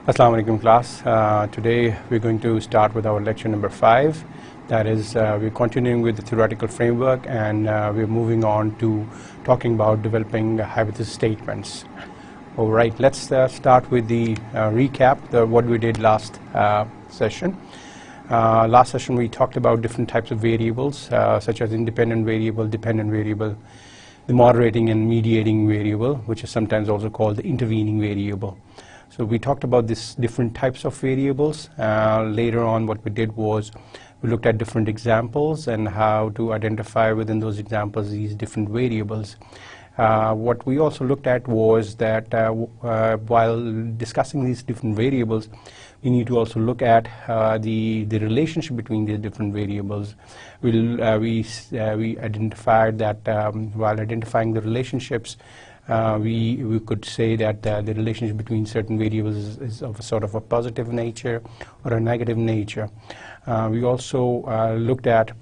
Assalamu alaikum class. Today we're going to start with our lecture number 5. That is, we're continuing with the theoretical framework, and we're moving on to talking about developing hypothesis statements. Alright, let's start with the recap, what we did last session. Last session we talked about different types of variables, such as independent variable, dependent variable, the moderating and mediating variable, which is sometimes also called the intervening variable. So we talked about these different types of variables. Later on, what we did was we looked at different examples and how to identify within those examples these different variables. What we also looked at was that while discussing these different variables, we need to also look at the relationship between these different variables. We identified that while identifying the relationships, we could say that the relationship between certain variables is of a sort of a positive nature or a negative nature. We also looked at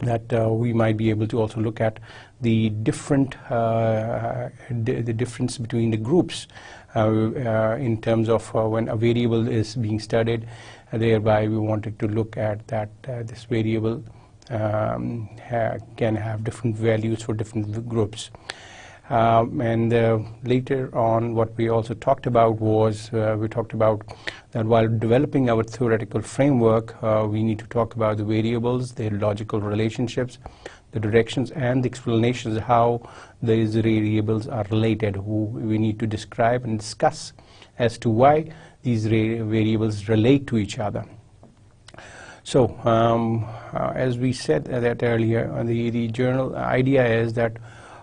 that we might be able to also look at the different the difference between the groups in terms of when a variable is being studied. Thereby we wanted to look at that this variable can have different values for different groups. Later on, what we also talked about was we talked about that while developing our theoretical framework, we need to talk about the variables, their logical relationships, the directions, and the explanations how these variables are related. We need to describe and discuss as to why these variables relate to each other. So, as we said that earlier, the general idea is that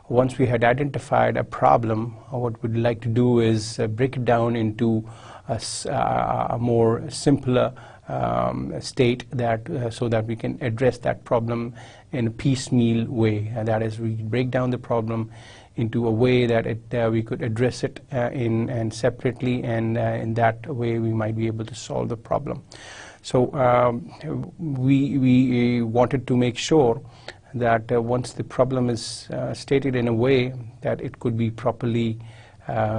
once we had identified a problem, what we'd like to do is break it down into a more simpler state that so that we can address that problem in a piecemeal way. And that is, we break down the problem into a way that we could address it in separately, and in that way we might be able to solve the problem. So we wanted to make sure that once the problem is stated in a way that it could be properly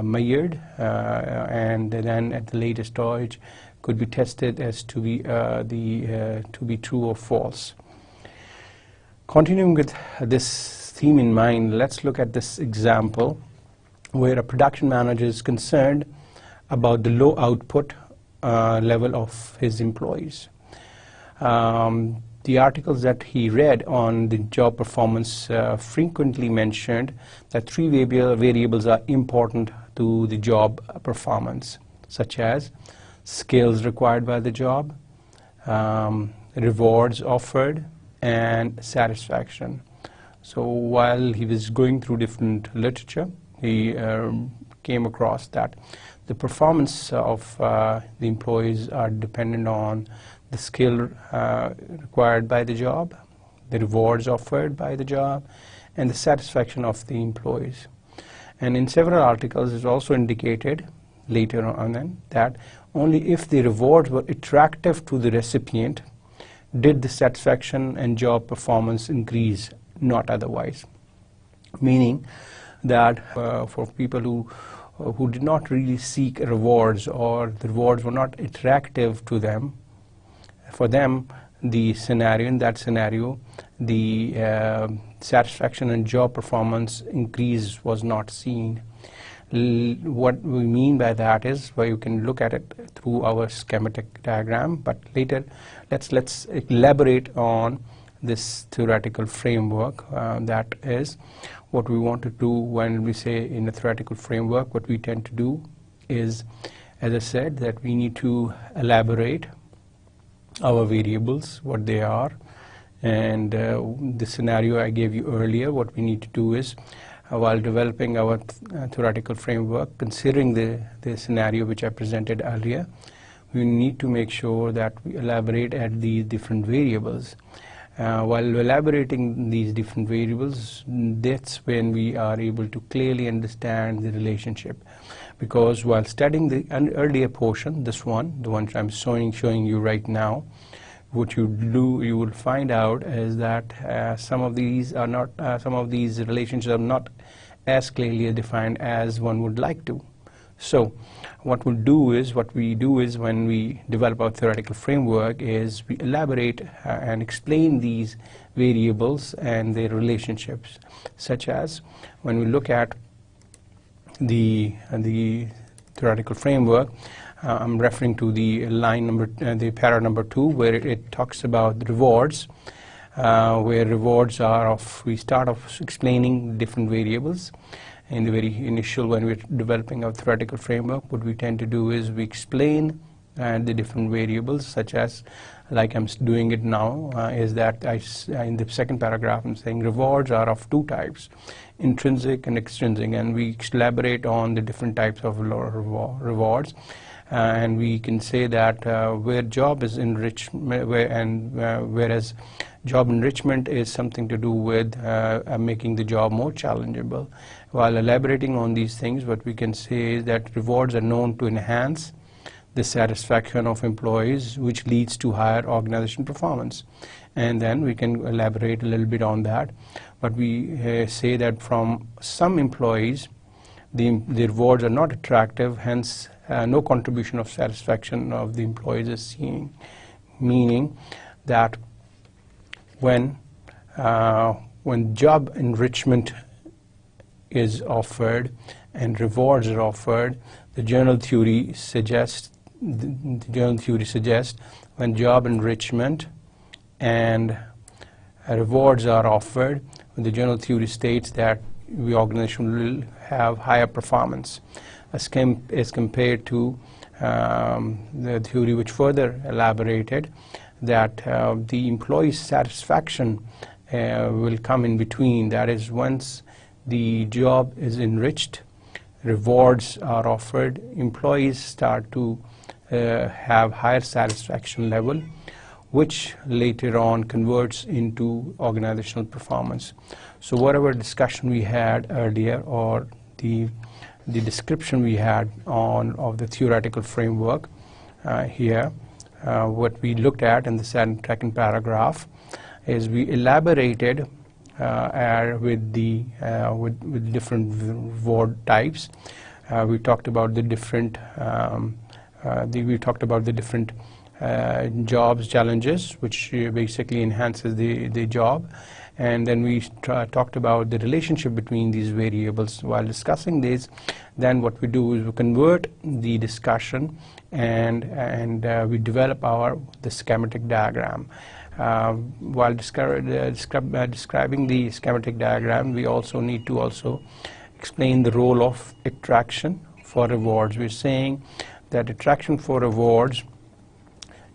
measured, and then at the later stage could be tested as to be to be true or false. Continuing with this theme in mind, let's look at this example where a production manager is concerned about the low output level of his employees. The articles that he read on the job performance frequently mentioned that 3 variables are important to the job performance, such as skills required by the job, rewards offered, and satisfaction. So while he was going through different literature, he came across that the performance of the employees are dependent on the skill required by the job, the rewards offered by the job, and the satisfaction of the employees. And in several articles it's also indicated later on then that only if the rewards were attractive to the recipient did the satisfaction and job performance increase, not otherwise. Meaning that for people who did not really seek rewards, or the rewards were not attractive to them, for them, the scenario, in that scenario, the satisfaction and job performance increase was not seen. What we mean by that is, well, you can look at it through our schematic diagram, but later let's elaborate on this theoretical framework. That is what we want to do when we say in a theoretical framework. What we tend to do is, as I said, that we need to elaborate our variables, what they are, and the scenario I gave you earlier. What we need to do is, while developing our theoretical framework, considering the scenario which I presented earlier, we need to make sure that we elaborate at these different variables. While elaborating these different variables, that's when we are able to clearly understand the relationship. Because while studying the earlier portion, this one, the one I'm showing you right now, what you do, you will find out is that some of these relationships are not as clearly defined as one would like to. So what we do is when we develop our theoretical framework is we elaborate and explain these variables and their relationships, such as when we look at the theoretical framework, I'm referring to the the para number 2, where it talks about the rewards, where rewards are we start off explaining different variables. In the very initial, when we're developing our theoretical framework, what we tend to do is we explain the different variables, such as, like I'm doing it now, is that in the second paragraph I'm saying rewards are of 2 types, intrinsic and extrinsic, and we elaborate on the different types of rewards. And we can say that where job is enrichment, whereas job enrichment is something to do with making the job more challengeable. While elaborating on these things, what we can say is that rewards are known to enhance the satisfaction of employees, which leads to higher organization performance. And then we can elaborate a little bit on that. But we say that from some employees, the rewards are not attractive, hence no contribution of satisfaction of the employees is seen, meaning that when job enrichment is offered and rewards are offered, the general theory suggests when job enrichment and rewards are offered, the general theory states that the organization will have higher performance as compared to the theory which further elaborated that the employee's satisfaction will come in between. That is, once the job is enriched, rewards are offered, employees start to have higher satisfaction level, which later on converts into organizational performance. So whatever discussion we had earlier, or the description we had of the theoretical framework here, what we looked at in the second paragraph is we elaborated with different reward types. We talked about the different jobs challenges, which basically enhances the job, and then we talked about the relationship between these variables. While discussing this, then what we do is we convert the discussion and we develop the schematic diagram. While describing the schematic diagram, we also need to explain the role of attraction for rewards. We're saying that attraction for rewards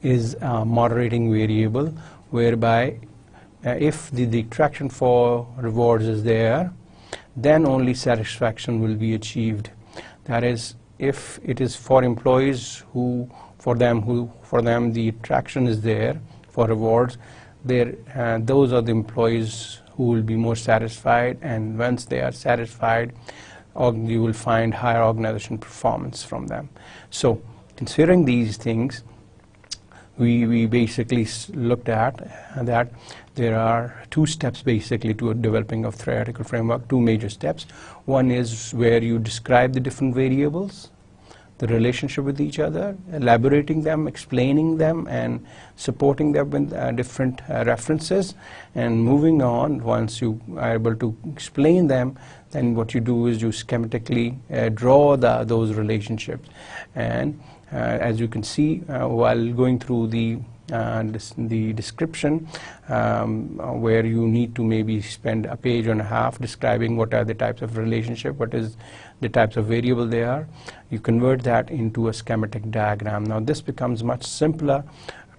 is a moderating variable, whereby if the attraction for rewards is there, then only satisfaction will be achieved. That is, if it is for employees for them the attraction is there for rewards, those are the employees who will be more satisfied, and once they are satisfied, you will find higher organization performance from them. So considering these things, we basically looked at that there are 2 steps basically to developing a theoretical framework, 2 major steps. One is where you describe the different variables, the relationship with each other, elaborating them, explaining them, and supporting them with different references. And moving on, once you are able to explain them, then what you do is you schematically draw those relationships. And as you can see, while going through the description, where you need to maybe spend a page and a half describing what are the types of relationship, what is the types of variable they are, you convert that into a schematic diagram. Now this becomes much simpler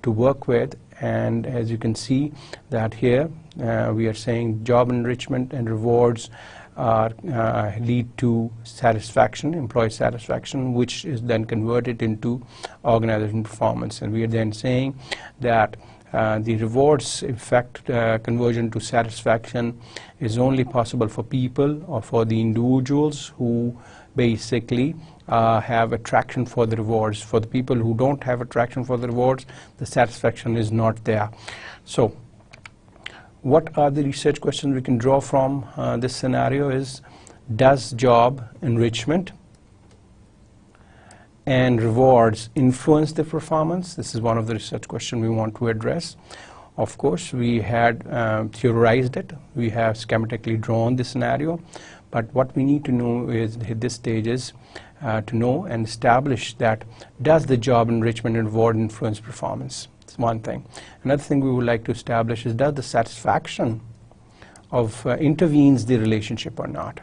to work with, and as you can see that here we are saying job enrichment and rewards lead to satisfaction, employee satisfaction, which is then converted into organization performance. And we are then saying that the rewards effect conversion to satisfaction is only possible for people or for the individuals who basically have attraction for the rewards. For the people who don't have attraction for the rewards, the satisfaction is not there. So what are the research questions we can draw from this scenario is does job enrichment and rewards influence the performance? This is one of the research questions we want to address. Of course, we had theorized it. We have schematically drawn the scenario. But what we need to know is, at this stage, is to know and establish that does the job enrichment and reward influence performance? It's one thing. Another thing we would like to establish is, does the satisfaction of intervenes the relationship or not?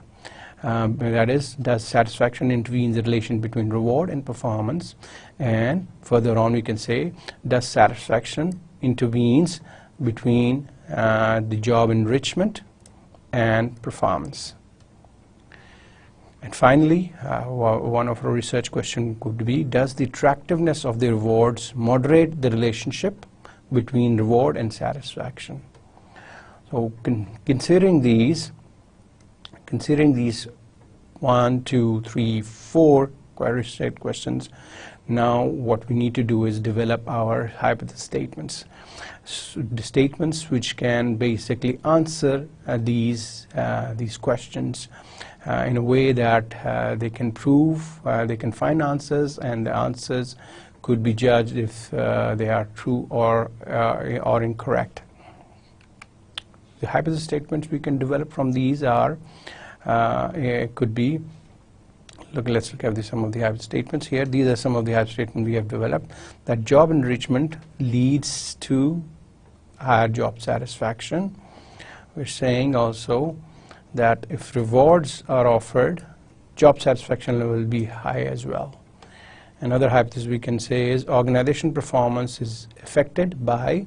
That is, does satisfaction intervene the relation between reward and performance? And further on we can say, does satisfaction intervenes between the job enrichment and performance? And finally, one of our research questions could be, does the attractiveness of the rewards moderate the relationship between reward and satisfaction? So considering these 1, 2, 3, 4 query state questions, now what we need to do is develop our hypothesis statements. So the statements which can basically answer these questions in a way that they can prove, they can find answers, and the answers could be judged if they are true or incorrect. The hypothesis statements we can develop from these are, could be, let's look at some of the hypothesis statements here. These are some of the hypothesis statements we have developed. That job enrichment leads to higher job satisfaction. We're saying also that if rewards are offered, job satisfaction level will be high as well. Another hypothesis we can say is organization performance is affected by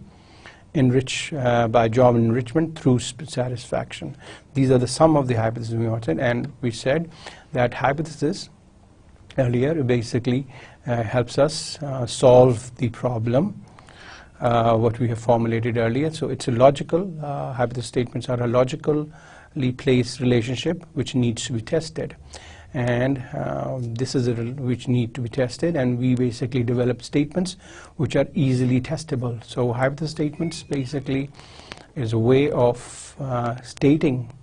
job enrichment through satisfaction. These are the sum of the hypotheses we wanted, and we said that hypothesis earlier basically helps us solve the problem what we have formulated earlier. So it's a logical, hypothesis statements are a logically placed relationship which needs to be tested. And this is which need to be tested, and we basically develop statements which are easily testable. So hypothesis statements basically is a way of stating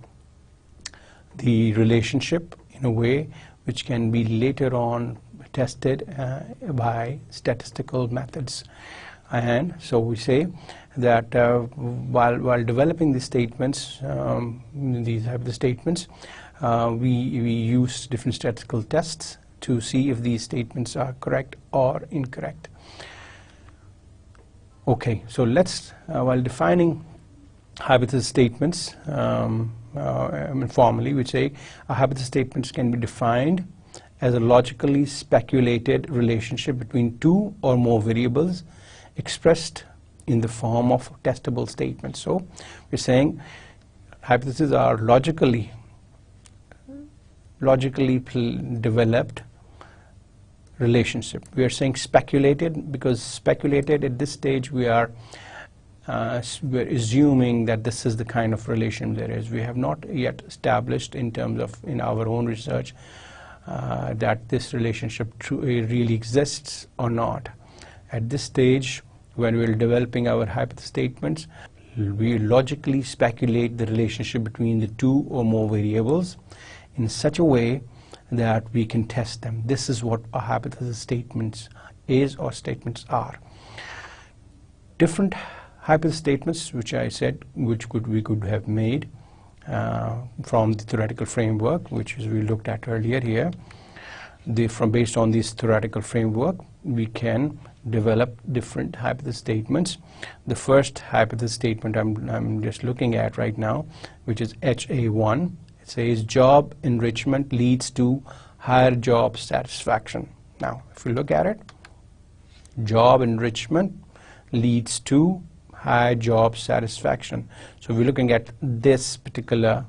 the relationship in a way which can be later on tested by statistical methods. And so we say that while developing these statements, these hypothesis statements, we use different statistical tests to see if these statements are correct or incorrect. Okay, so let's, while defining hypothesis statements formally, we say hypothesis statements can be defined as a logically speculated relationship between two or more variables expressed in the form of testable statements. So we're saying hypotheses are logically developed relationship. We are saying speculated because speculated at this stage we're assuming that this is the kind of relation there is. We have not yet established in terms of in our own research that this relationship really exists or not. At this stage, when we're developing our hypothesis statements, we logically speculate the relationship between the two or more variables in such a way that we can test them. This is what a hypothesis statements is or statements are. Different hypothesis statements, which I said, we could have made from the theoretical framework, which is we looked at earlier here. Based on this theoretical framework, we can develop different hypothesis statements. The first hypothesis statement I'm just looking at right now, which is HA1. It says job enrichment leads to higher job satisfaction. Now, if we look at it, job enrichment leads to high job satisfaction. So we're looking at this particular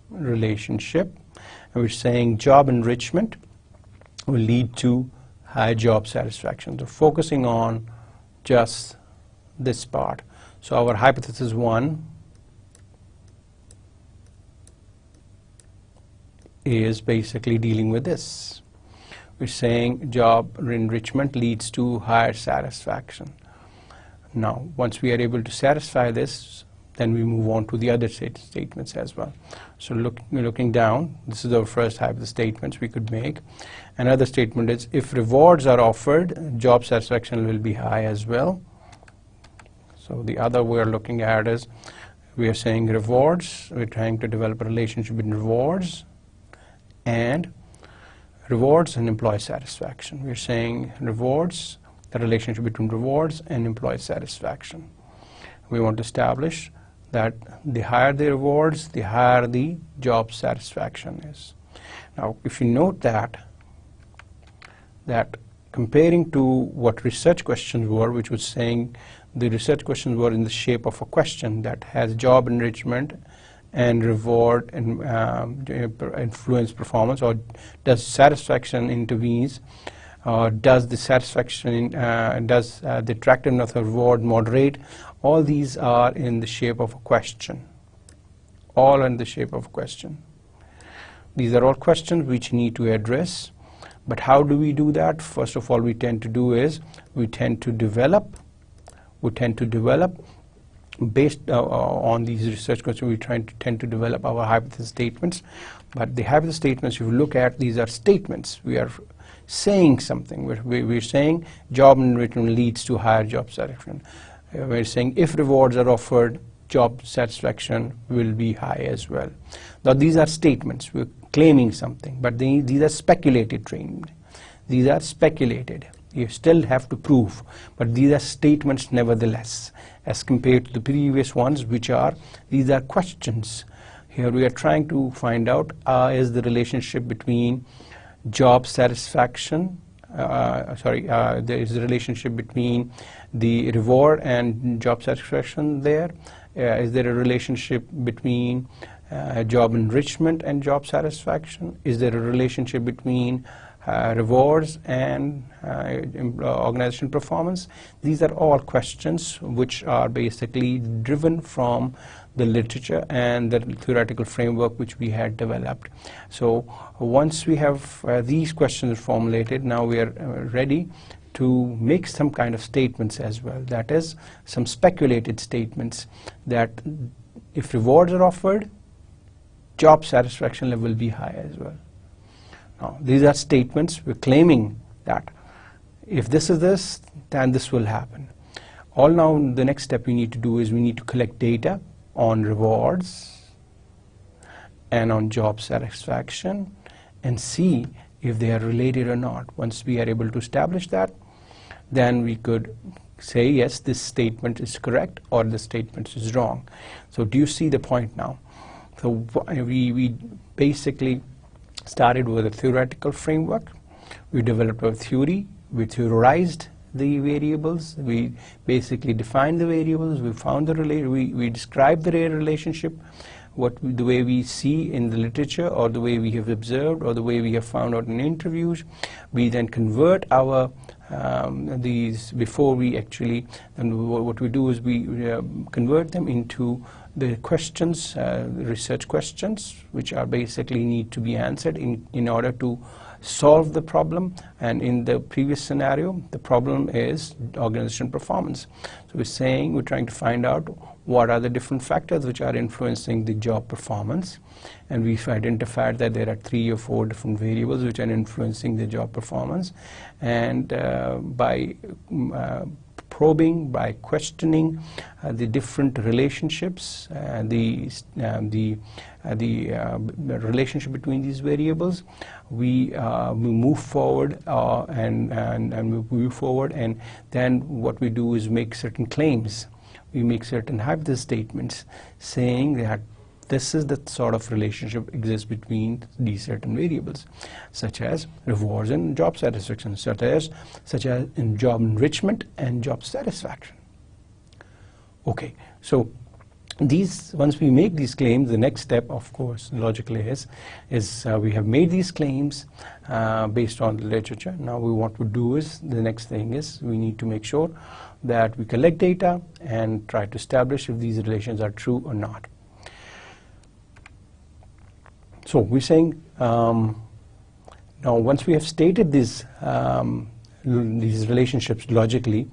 relationship, and we're saying job enrichment will lead to high job satisfaction. So focusing on just this part. So our hypothesis 1 is basically dealing with this. We're saying job enrichment leads to higher satisfaction. Now, once we are able to satisfy this, then we move on to the other statements as well. So looking down, this is our first type of the statements we could make. Another statement is, if rewards are offered, job satisfaction will be high as well. So the other we are looking at is, we are saying rewards, we're trying to develop a relationship between rewards and employee satisfaction. We're saying rewards, the relationship between rewards and employee satisfaction. We want to establish that the higher the rewards, the higher the job satisfaction is. Now, if you note that comparing to what research questions were, which was saying the research questions were in the shape of a question that has job enrichment and reward and influence performance, or does satisfaction intervenes, or does the satisfaction does the attractiveness of reward moderate. All these are in the shape of a question. All in the shape of a question. These are all questions which need to address. But how do we do that? First of all, we tend to develop based on these research questions. We tend to develop our hypothesis statements. But the hypothesis statements, if you look at, these are statements. We are saying something. We're saying job enrichment leads to higher job satisfaction. We're saying if rewards are offered, job satisfaction will be high as well. Now these are statements. We're claiming something, but these are speculated trained. These are speculated. You still have to prove, but these are statements nevertheless, as compared to the previous ones, which are, these are questions. Here we are trying to find out, is the relationship between job satisfaction, there is a relationship between the reward and job satisfaction there. Is there a relationship between job enrichment and job satisfaction? Is there a relationship between rewards and organization performance? These are all questions which are basically driven from the literature and the theoretical framework which we had developed. So once we have these questions formulated, now we are ready to make some kind of statements as well. That is, some speculated statements that if rewards are offered, job satisfaction level will be high as well. Now, these are statements. We're claiming that if this is this, then this will happen. All now, the next step we need to do is we need to collect data on rewards and on job satisfaction and see if they are related or not. Once we are able to establish that, then we could say, yes, this statement is correct or this statement is wrong. So do you see the point now? So we basically started with a theoretical framework. We developed a theory. We theorized the variables. We basically defined the variables. We found the we described the relationship, the way we see in the literature, or the way we have observed, or the way we have found out in interviews. We then convert our these before we actually, and what we do is we convert them into the questions, research questions, which are basically need to be answered in order to solve the problem. And in the previous scenario, the problem is organization performance. So we're trying to find out what are the different factors which are influencing the job performance. And we've identified that there are 3 or 4 different variables which are influencing the job performance. And by probing, by questioning the different relationships, the relationship between these variables, we move forward and we move forward, and then what we do is make certain claims. We make certain hypothesis statements saying that this is the sort of relationship exists between these certain variables, such as rewards and job satisfaction, such as in job enrichment and job satisfaction. Okay, so once we make these claims, the next step, of course, logically is we have made these claims based on the literature. Now what we do is, the next thing is we need to make sure that we collect data and try to establish if these relations are true or not. So we're saying, now once we have stated these relationships logically,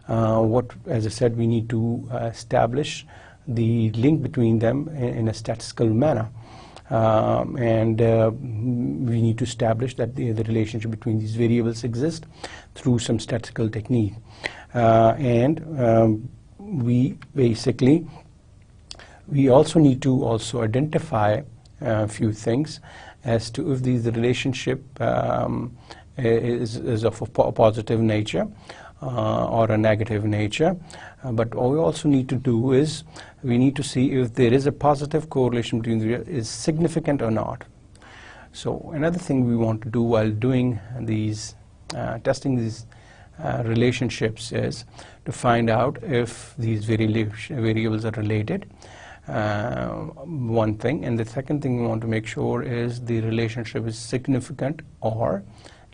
as I said, we need to establish the link between them in a statistical manner. We need to establish that the relationship between these variables exists through some statistical technique. We also need to identify a few things as to if the relationship is of a positive nature or a negative nature. But what we also need to do is we need to see if there is a positive correlation between is significant or not. So another thing we want to do while doing these testing these relationships is to find out if these variables are related. One thing, and the second thing we want to make sure is the relationship is significant or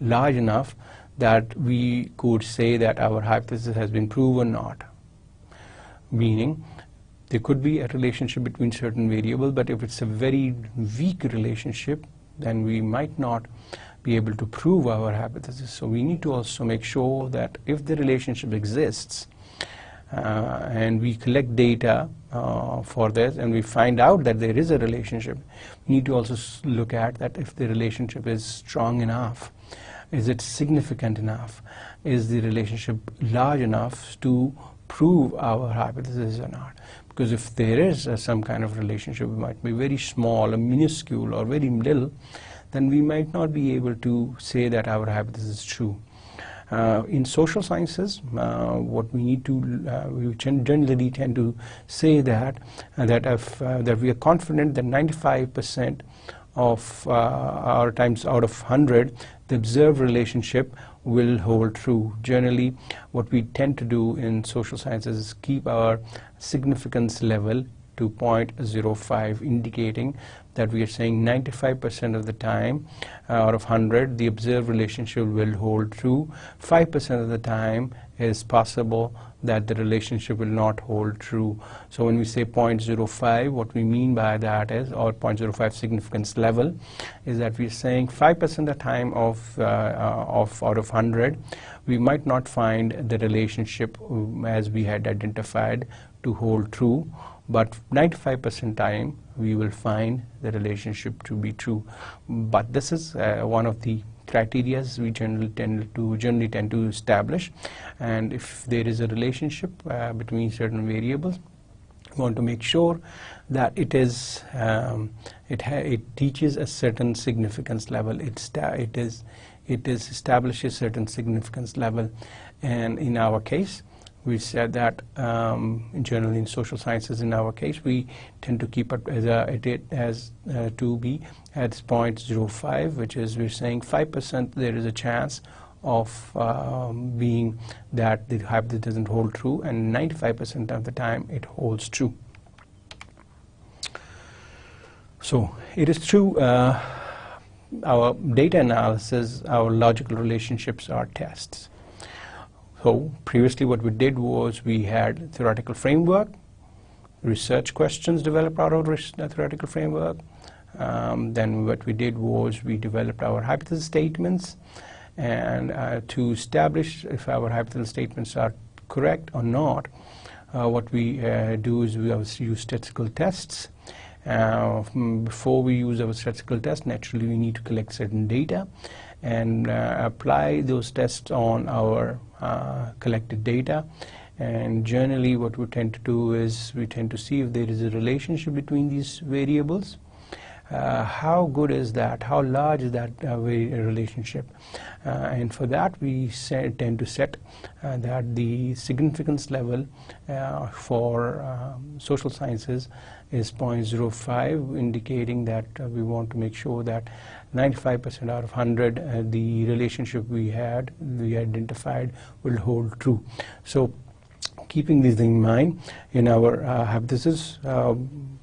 large enough that we could say that our hypothesis has been proven or not. Meaning, there could be a relationship between certain variables, but if it's a very weak relationship, then we might not be able to prove our hypothesis. So we need to also make sure that if the relationship exists, and we collect data for this, and we find out that there is a relationship, we need to also look at that if the relationship is strong enough. Is it significant enough? Is the relationship large enough to prove our hypothesis or not? Because if there is some kind of relationship, it might be very small, or minuscule, or very little, then we might not be able to say that our hypothesis is true. In social sciences, what we need to, we generally tend to say that we are confident that 95% of our times out of 100, the observed relationship will hold true. Generally, what we tend to do in social sciences is keep our significance level to 0.05, indicating that we are saying 95% of the time out of 100, the observed relationship will hold true. 5% of the time is possible that the relationship will not hold true. So when we say 0.05, what we mean by that is, or 0.05 significance level, is that we're saying 5% of the time of out of 100, we might not find the relationship as we had identified to hold true, but 95% time we will find the relationship to be true. But this is one of the criteria we generally tend to establish, and if there is a relationship between certain variables, we want to make sure that it is it teaches a certain significance level. It establishes certain significance level, and in our case, we said that generally in social sciences, in our case, we tend to keep it as to be at 0.05, which is we're saying 5% there is a chance of being that the hypothesis doesn't hold true, and 95% of the time it holds true. So it is true, our data analysis, our logical relationships are tests. So previously what we did was we had theoretical framework, research questions developed out of the theoretical framework. Then what we did was we developed our hypothesis statements, and to establish if our hypothesis statements are correct or not, what we do is we use statistical tests. Before we use our statistical test, naturally we need to collect certain data and apply those tests on our collected data. And generally what we tend to do is we tend to see if there is a relationship between these variables. How good is that? How large is that relationship? And for that we tend to set that the significance level for social sciences is 0.05, indicating that we want to make sure that 95% out of 100 the relationship we identified will hold true. So keeping these things in mind, in our hypothesis,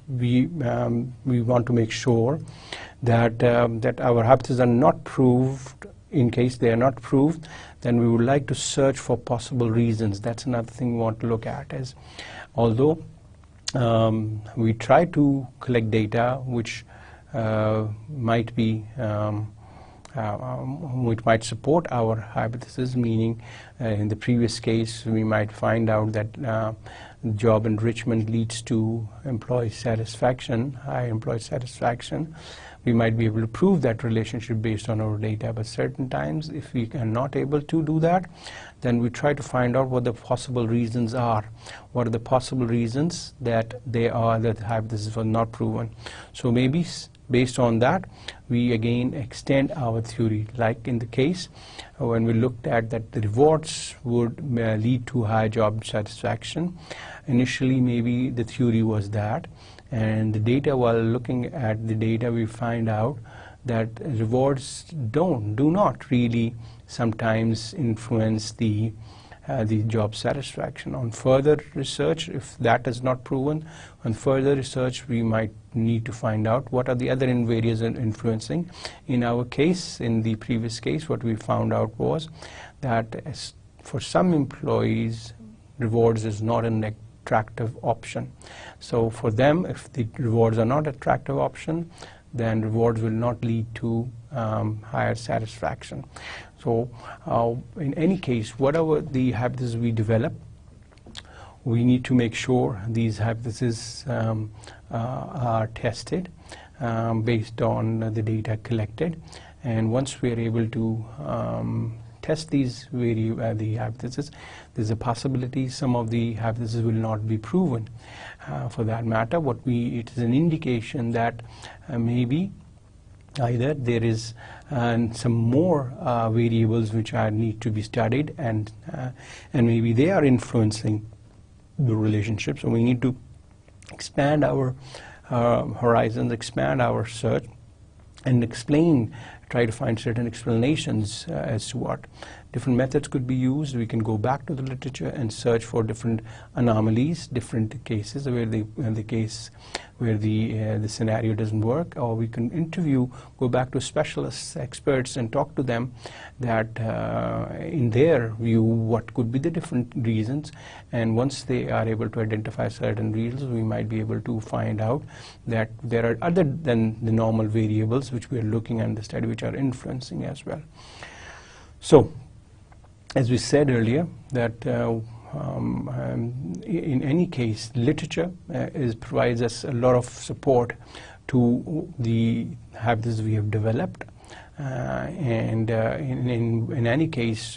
we want to make sure that that our hypotheses are not proved. In case they are not proved, then we would like to search for possible reasons. That's another thing we want to look at, is although we try to collect data which might be which might support our hypothesis, meaning in the previous case we might find out that job enrichment leads to employee satisfaction, high employee satisfaction. We might be able to prove that relationship based on our data, but certain times if we are not able to do that, then we try to find out what the possible reasons are. What are the possible reasons that the hypothesis was not proven? So maybe based on that, we again extend our theory, like in the case when we looked at that the rewards would lead to high job satisfaction. Initially, maybe the theory was that, and the data, while looking at the data, we find out that rewards do not really sometimes influence the job satisfaction. On further research, if that is not proven, on further research we might need to find out what are the other variables influencing. In our case, in the previous case, what we found out was that for some employees, rewards is not an attractive option. So for them, if the rewards are not attractive option, then rewards will not lead to higher satisfaction. So in any case, whatever the hypothesis we develop, we need to make sure these hypotheses are tested based on the data collected. And once we are able to test these the hypotheses, there's a possibility some of the hypotheses will not be proven. For that matter, it is an indication that maybe either there is some more variables which need to be studied, and maybe they are influencing the relationship. So we need to expand our horizons, expand our search, and try to find certain explanations as to what. Different methods could be used. We can go back to the literature and search for different anomalies, different cases where the scenario doesn't work, or we can go back to specialists, experts, and talk to them that in their view what could be the different reasons. And once they are able to identify certain reasons, we might be able to find out that there are other than the normal variables which we are looking at in the study which are influencing as well. So as we said earlier, that in any case, literature provides us a lot of support to the hypothesis we have developed, and in any case,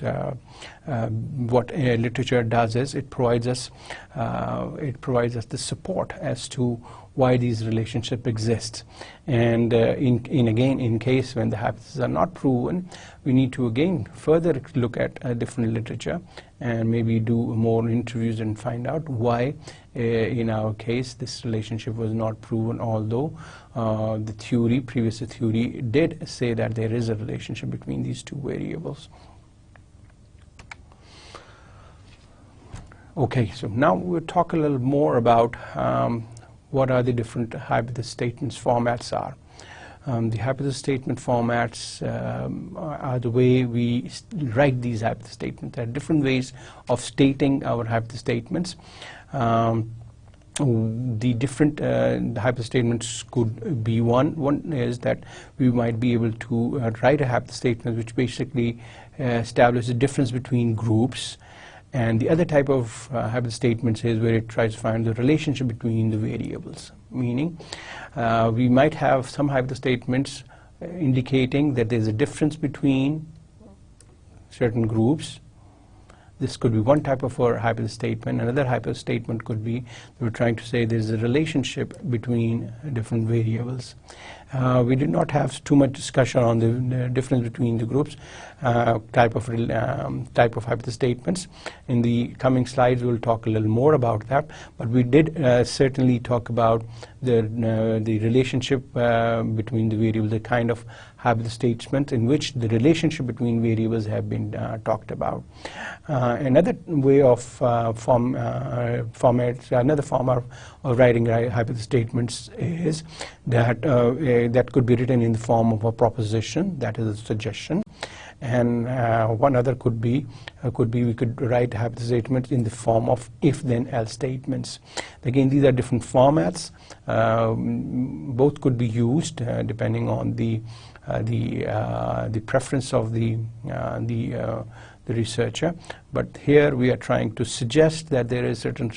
what literature does is it provides us the support as to why these relationships exist. And in case when the hypotheses are not proven, we need to again further look at different literature and maybe do more interviews and find out why in our case this relationship was not proven, although the previous theory did say that there is a relationship between these two variables. Okay, so now we'll talk a little more about what are the different hypothesis statements formats are. The hypothesis statement formats are the way we write these hypothesis statements. There are different ways of stating our hypothesis statements. The different hypothesis statements could be one is that we might be able to write a hypothesis statement which basically establishes a difference between groups. And the other type of hypothesis statements is where it tries to find the relationship between the variables. Meaning, we might have some hypothesis statements indicating that there's a difference between certain groups. This could be one type of hypothesis statement. Another hypothesis statement could be we're trying to say there's a relationship between different variables. We did not have too much discussion on the difference between the groups, type of hypothesis statements. In the coming slides, we'll talk a little more about that. But we did certainly talk about the relationship between the variables, the kind of hypothesis statements in which the relationship between variables have been talked about. Another way of another form of writing hypothesis statements is that that could be written in the form of a proposition, that is a suggestion. And one other could be we could write hypothesis statements in the form of if-then-else statements. Again, these are different formats. Both could be used depending on the the preference of the researcher, but here we are trying to suggest that there is certain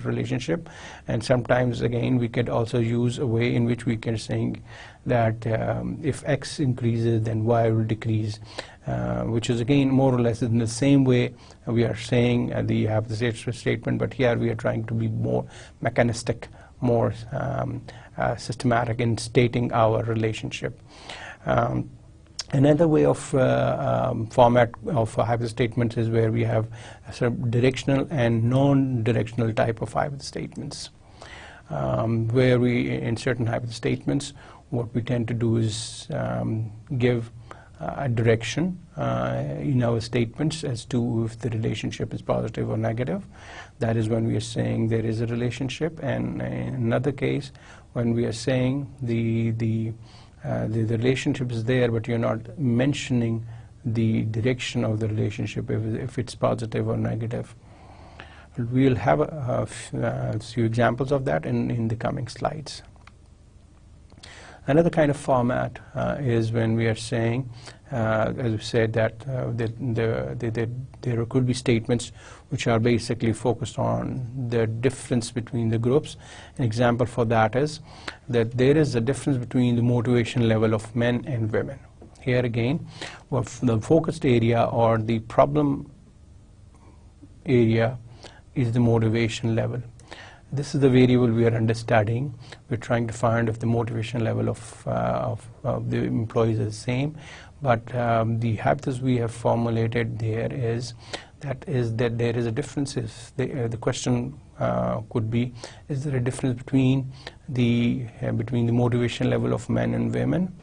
relationship, and sometimes again we could also use a way in which we can saying that if X increases then Y will decrease, which is again more or less in the same way we are saying the hypothesis statement, but here we are trying to be more mechanistic, more systematic in stating our relationship. Another way of format of hypothesis statements is where we have sort of directional and non-directional type of hypothesis statements, where we, in certain hypothesis statements, what we tend to do is give a direction in our statements as to if the relationship is positive or negative. That is when we are saying there is a relationship, and in another case when we are saying the relationship is there, but you're not mentioning the direction of the relationship, if it's positive or negative. We'll have a few examples of that in the coming slides. Another kind of format is when we are saying, as we said, that there could be statements which are basically focused on the difference between the groups. An example for that is that there is a difference between the motivation level of men and women. Here again, the focused area or the problem area is the motivation level. This is the variable we are understudying. We're trying to find if the motivation level of the employees is the same. But the hypothesis we have formulated there is that there is a difference. The question could be, is there a difference between the motivation level of men and women?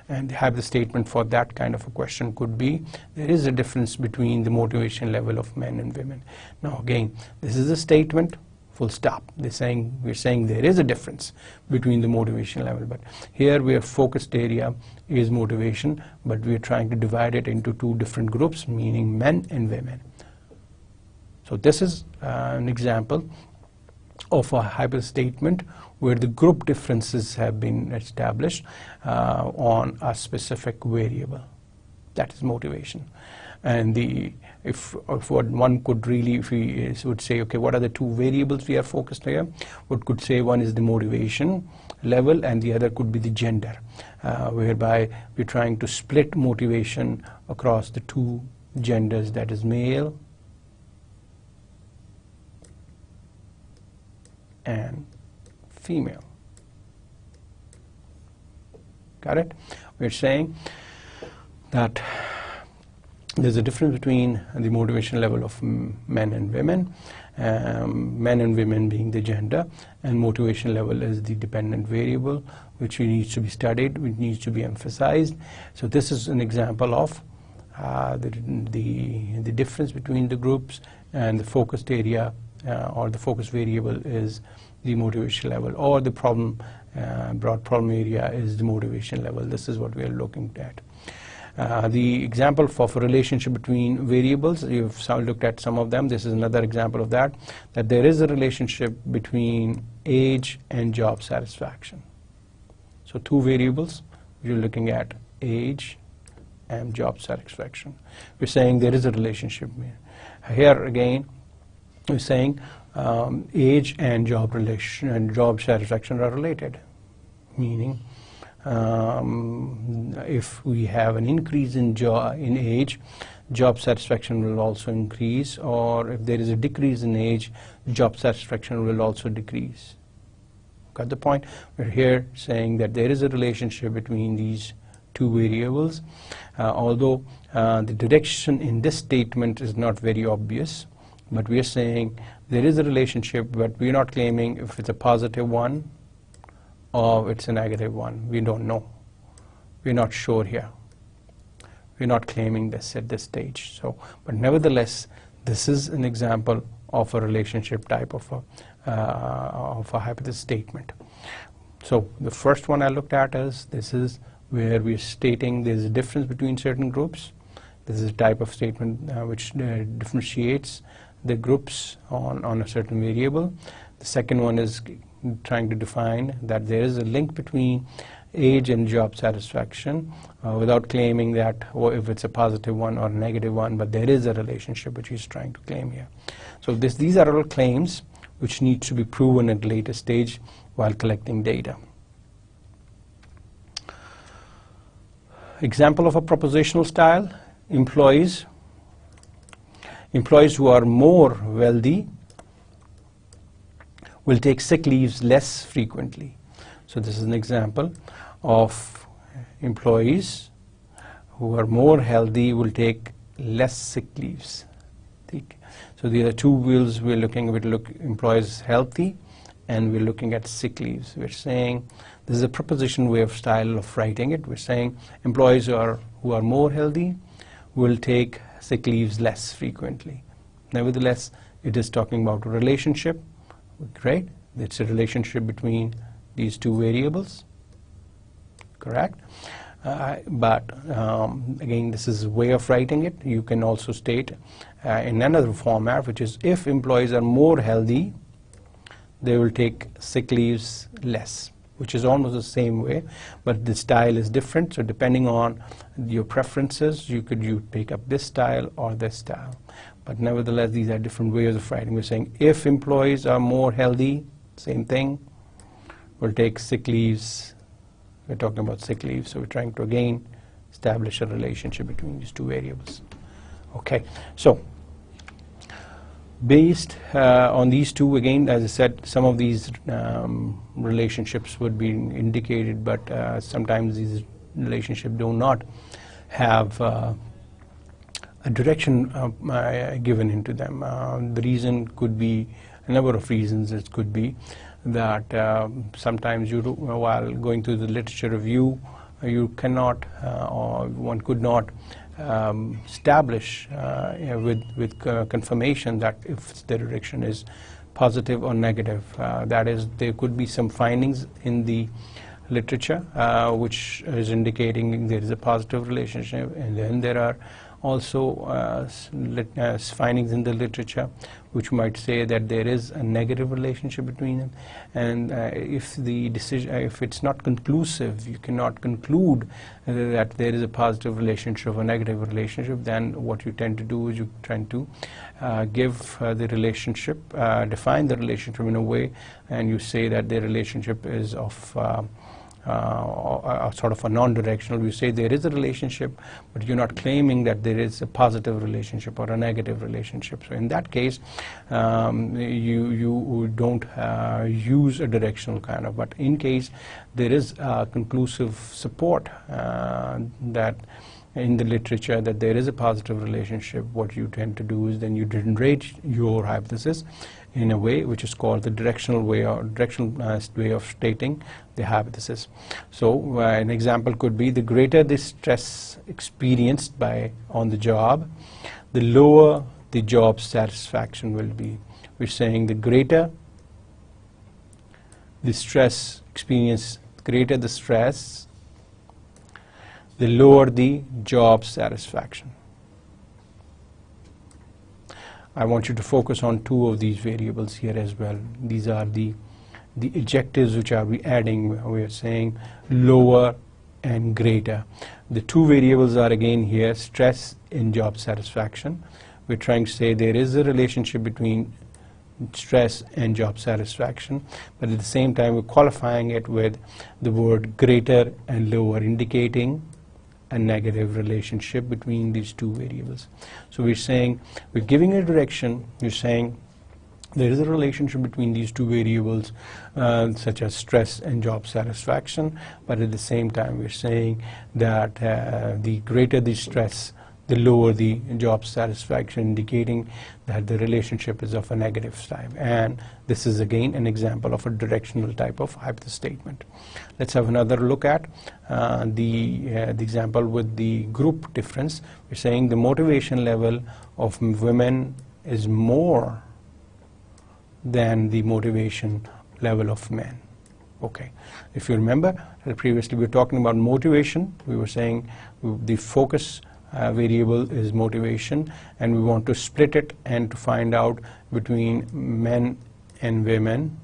And the hypothesis statement for that kind of a question could be, there is a difference between the motivation level of men and women. Now again, this is a statement, full stop. We're saying there is a difference between the motivation level, but here we are focused area is motivation, but we are trying to divide it into two different groups, meaning men and women. So this is an example of a hypothesis statement where the group differences have been established on a specific variable, that is motivation. And if what one could really, if we would say, okay, what are the two variables we are focused here? What could say one is the motivation level and the other could be the gender, whereby we're trying to split motivation across the two genders, that is male and female. Got it? We're saying that there's a difference between the motivation level of men and women, men and women being the gender, and motivation level is the dependent variable, which needs to be studied, which needs to be emphasized. So this is an example of the difference between the groups, and the focused area or the focus variable is the motivation level, or the broad problem area is the motivation level. This is what we are looking at. The example of a relationship between variables, you've looked at some of them. This is another example of that there is a relationship between age and job satisfaction. So two variables, you're looking at age and job satisfaction. We're saying there is a relationship. Here again, we're saying age and job satisfaction are related, meaning if we have an increase in age, job satisfaction will also increase, or if there is a decrease in age, job satisfaction will also decrease. Got the point? We're here saying that there is a relationship between these two variables, although the direction in this statement is not very obvious, but we are saying there is a relationship, but we're not claiming if it's a positive one or it's a negative one. We don't know. We're not sure here. We're not claiming this at this stage. So, but nevertheless, this is an example of a relationship type of a hypothesis statement. So the first one I looked at is, this is where we're stating there's a difference between certain groups. This is a type of statement which differentiates the groups on a certain variable. The second one is trying to define that there is a link between age and job satisfaction without claiming that if it's a positive one or a negative one, but there is a relationship which he's trying to claim here. So these are all claims which need to be proven at a later stage while collecting data. Example of a propositional style: employees who are more wealthy will take sick leaves less frequently. So this is an example of employees who are more healthy will take less sick leaves. So these are two wheels we're looking at. Employees healthy, and we're looking at sick leaves. We're saying this is a proposition way of style of writing it. We're saying employees who are more healthy will take sick leaves less frequently. Nevertheless, it is talking about a relationship, right? It's a relationship between these two variables, correct? But again, this is a way of writing it. You can also state in another format, which is if employees are more healthy, they will take sick leaves less, which is almost the same way, but the style is different. So depending on your preferences, you pick up this style or this style. But nevertheless, these are different ways of writing. We're saying if employees are more healthy, same thing, we'll take sick leaves. We're talking about sick leaves, so we're trying to again establish a relationship between these two variables. Okay, so based on these two, again, as I said, some of these relationships would be indicated, but sometimes these relationships do not have a direction given into them. The reason could be a number of reasons. It could be that sometimes while going through the literature review, you cannot or one could not establish with confirmation that if the direction is positive or negative. That is, there could be some findings in the literature which is indicating there is a positive relationship, and then there are also findings in the literature which might say that there is a negative relationship between them. And if the decision, if it's not conclusive, you cannot conclude that there is a positive relationship or negative relationship, then what you tend to do is you try to give the relationship, define the relationship in a way, and you say that the relationship is of sort of a non-directional. You say there is a relationship, but you're not claiming that there is a positive relationship or a negative relationship. So in that case, you don't use a directional kind of. But in case there is conclusive support that in the literature that there is a positive relationship, what you tend to do is then you generate your hypothesis in a way which is called the directional way or way of stating the hypothesis. So an example could be, the greater the stress experienced on the job, the lower the job satisfaction will be. We're saying the greater the stress experience, greater the stress, the lower the job satisfaction. I want you to focus on two of these variables here as well. These are the adjectives which are we adding. We are saying lower and greater. The two variables are again here stress and job satisfaction. We're trying to say there is a relationship between stress and job satisfaction, but at the same time we're qualifying it with the word greater and lower, indicating a negative relationship between these two variables. So we're saying, we're giving a direction, we're saying there is a relationship between these two variables such as stress and job satisfaction, but at the same time we're saying that the greater the stress, the lower the job satisfaction, indicating that the relationship is of a negative type. And this is again an example of a directional type of hypothesis statement. Let's have another look at the example with the group difference. We're saying the motivation level of women is more than the motivation level of men. Okay, if you remember, previously we were talking about motivation. We were saying the focus variable is motivation, and we want to split it and to find out between men and women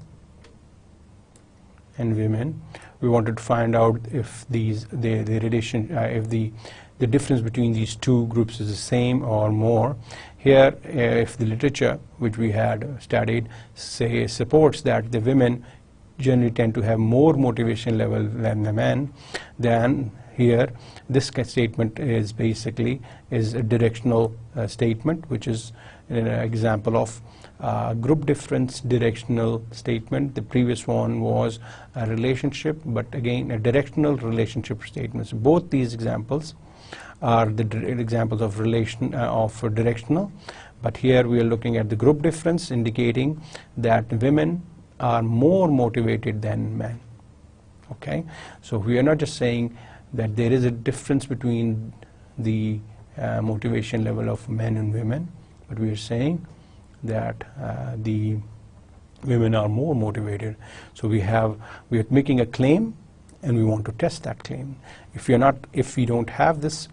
and women. We wanted to find out if the difference between these two groups is the same or more. Here, if the literature which we had studied supports that the women generally tend to have more motivation level than the men, then here this statement is basically a directional statement, which is an example of group difference directional statement. The previous one was a relationship, but again a directional relationship statement. So both these examples are the examples of directional, but here we are looking at the group difference, indicating that women are more motivated than men. Okay, so we are not just saying that there is a difference between the motivation level of men and women, but we are saying that the women are more motivated. So we are making a claim, and we want to test that claim. If we don't have this,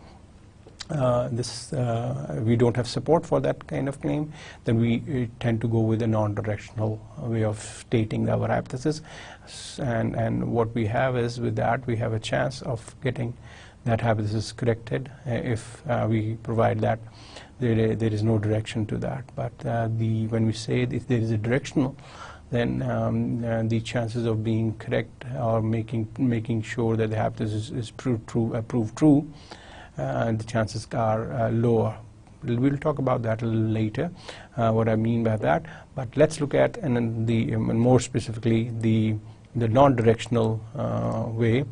we don't have support for that kind of claim, then we tend to go with a non-directional way of stating our hypothesis. And what we have is, with that, we have a chance of getting that hypothesis corrected if we provide that there is no direction to that. But when we say if there is a directional, then the chances of being correct or making sure that the hypothesis is proved true, the chances are lower. We'll talk about that a little later, what I mean by that. But let's look at, and then more specifically, the non-directional way,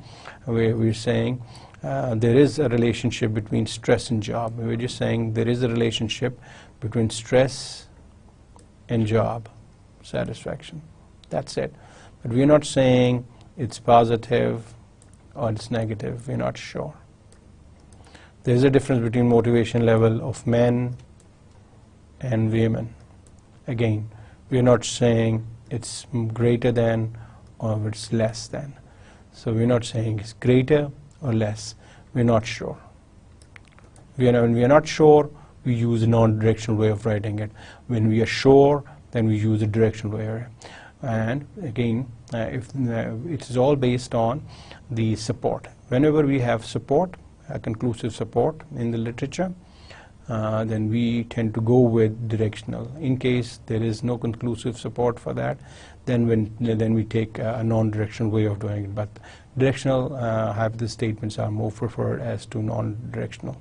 where we're saying there is a relationship between stress and job. We're just saying there is a relationship between stress and job satisfaction. That's it. But we're not saying it's positive or it's negative. We're not sure. There's a difference between motivation level of men and women. Again, we're not saying it's greater than or it's less than. So we're not saying it's greater or less. We're not sure. When we are not sure, we use a non-directional way of writing it. When we are sure, then we use a directional way. And again, if it is all based on the support. Whenever we have support, conclusive support in the literature, then we tend to go with directional. In case there is no conclusive support for that, then we take a non-directional way of doing it. But directional hypothesis statements are more preferred as to non-directional.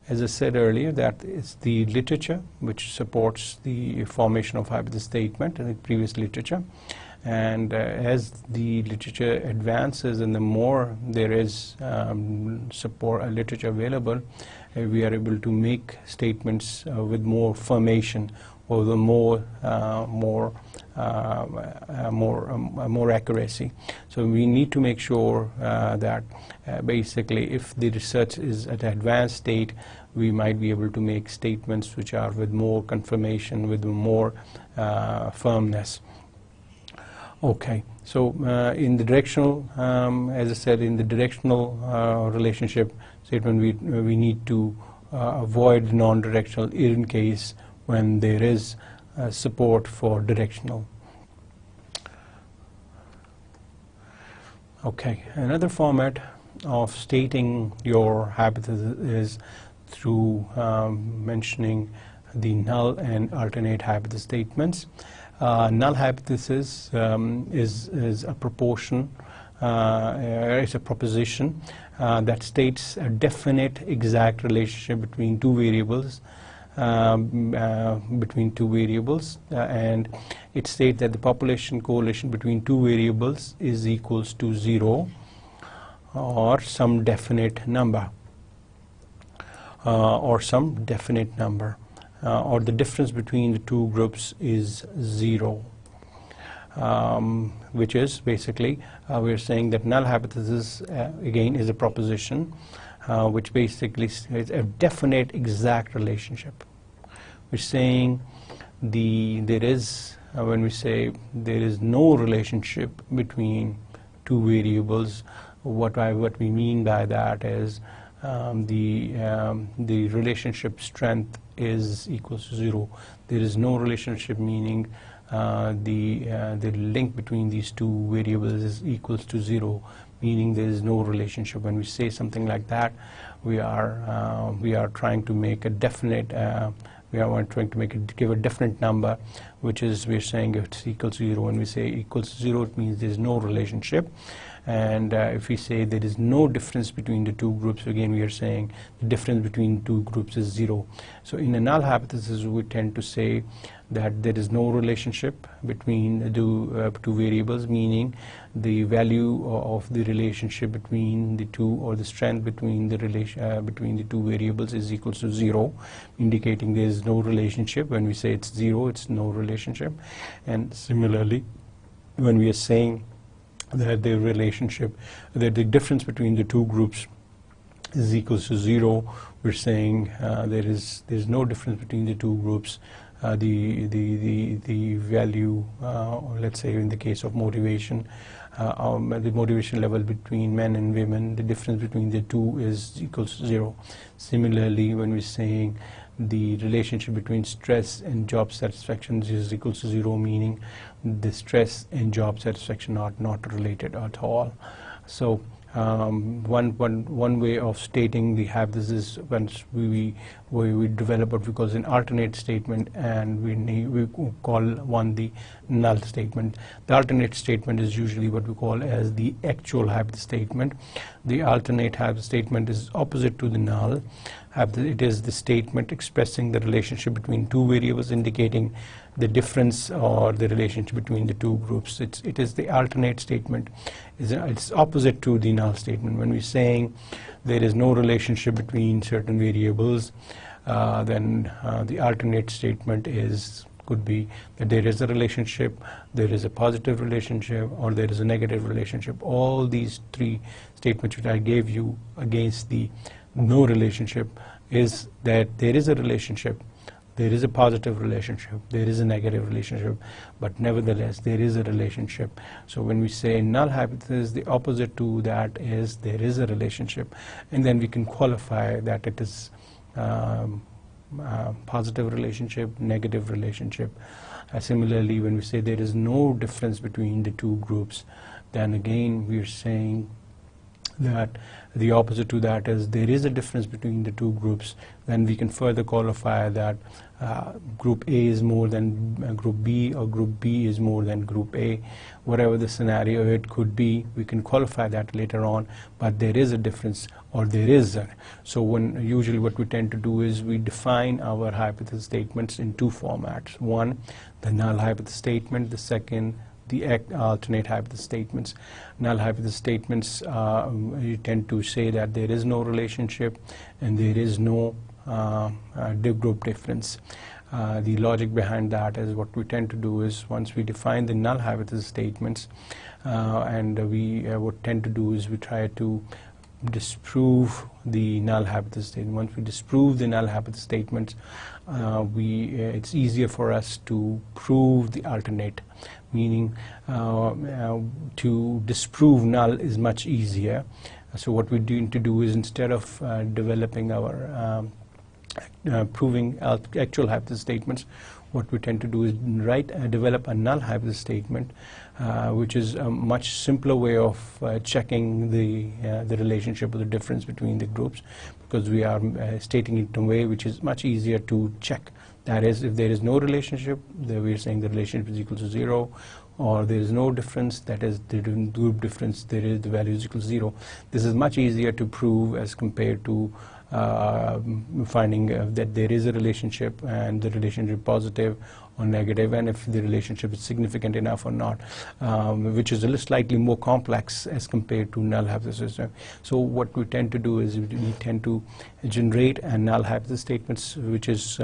As I said earlier, that is the literature which supports the formation of hypothesis statement in the previous literature. And as the literature advances and the more there is support literature available, we are able to make statements with more formation or the more accuracy. So we need to make sure that basically if the research is at an advanced state, we might be able to make statements which are with more confirmation, with more firmness. Okay, so in the directional, as I said, in the directional relationship statement, we need to avoid non-directional in case when there is support for directional. Okay, another format of stating your hypothesis is through mentioning the null and alternate hypothesis statements. Null hypothesis is a proportion, it's a proposition that states a definite exact relationship between two variables, and it states that the population correlation between two variables is equals to 0 or some definite number, or the difference between the two groups is 0, which is basically we're saying that null hypothesis again is a proposition which basically is a definite exact relationship. We're saying there is when we say there is no relationship between two variables, what we mean by that is the relationship strength is equals to 0. There is no relationship, meaning the link between these two variables is equals to 0, meaning there is no relationship. When we say something like that, we are trying to make a definite give a definite number, which is we're saying it's equals to 0. When we say equals to 0, it means there's no relationship. And if we say there is no difference between the two groups, again we are saying the difference between two groups is 0. So in a null hypothesis, we tend to say that there is no relationship between the two variables, meaning the value of the relationship between the two, or the strength between the between the two variables is equals to 0, indicating there is no relationship. When we say it's 0, it's no relationship. And similarly, when we are saying that the relationship, that the difference between the two groups is equals to 0, we're saying there's no difference between the two groups. The value, or let's say in the case of motivation, the motivation level between men and women, the difference between the two is equals to 0. Similarly, when we're saying the relationship between stress and job satisfaction is equals to 0, meaning the stress and job satisfaction are not related at all. So one way of stating the hypothesis, once we develop what we call an alternate statement, and we call one the null statement. The alternate statement is usually what we call as the actual hypothesis statement. The alternate hypothesis statement is opposite to the null. It is the statement expressing the relationship between two variables, indicating the difference or the relationship between the two groups. It is the alternate statement. It's opposite to the null statement. When we're saying there is no relationship between certain variables, then the alternate statement could be that there is a relationship, there is a positive relationship, or there is a negative relationship. All these three statements which I gave you against the no relationship is that there is a relationship, there is a positive relationship, there is a negative relationship, but nevertheless there is a relationship. So when we say null hypothesis, the opposite to that is there is a relationship, and then we can qualify that it is positive relationship, negative relationship. Similarly, when we say there is no difference between the two groups, then again we are saying that the opposite to that is there is a difference between the two groups. Then we can further qualify that group A is more than group B, or group B is more than group A. Whatever the scenario it could be, we can qualify that later on, but there is a difference, or there is a. So usually what we tend to do is we define our hypothesis statements in two formats. One, the null hypothesis statement. The second, the alternate hypothesis statements. Null hypothesis statements, you tend to say that there is no relationship and there is no group difference. The logic behind that is what we tend to do is once we define the null hypothesis statements, and we what tend to do is we try to disprove the null hypothesis statement. Once we disprove the null hypothesis statements, it's easier for us to prove the alternate, meaning to disprove null is much easier. So what we need to do is, instead of developing our proving actual hypothesis statements, what we tend to do is develop a null hypothesis statement, which is a much simpler way of checking the relationship or the difference between the groups, because we are stating it in a way which is much easier to check. That is, if there is no relationship, then we are saying the relationship is equal to 0, or there is no difference, that is the group difference, the value is equal to 0. This is much easier to prove as compared to finding that there is a relationship, and the relationship is positive or negative, and if the relationship is significant enough or not, which is slightly more complex as compared to null hypothesis. So what we tend to do is we tend to generate a null hypothesis statements, which is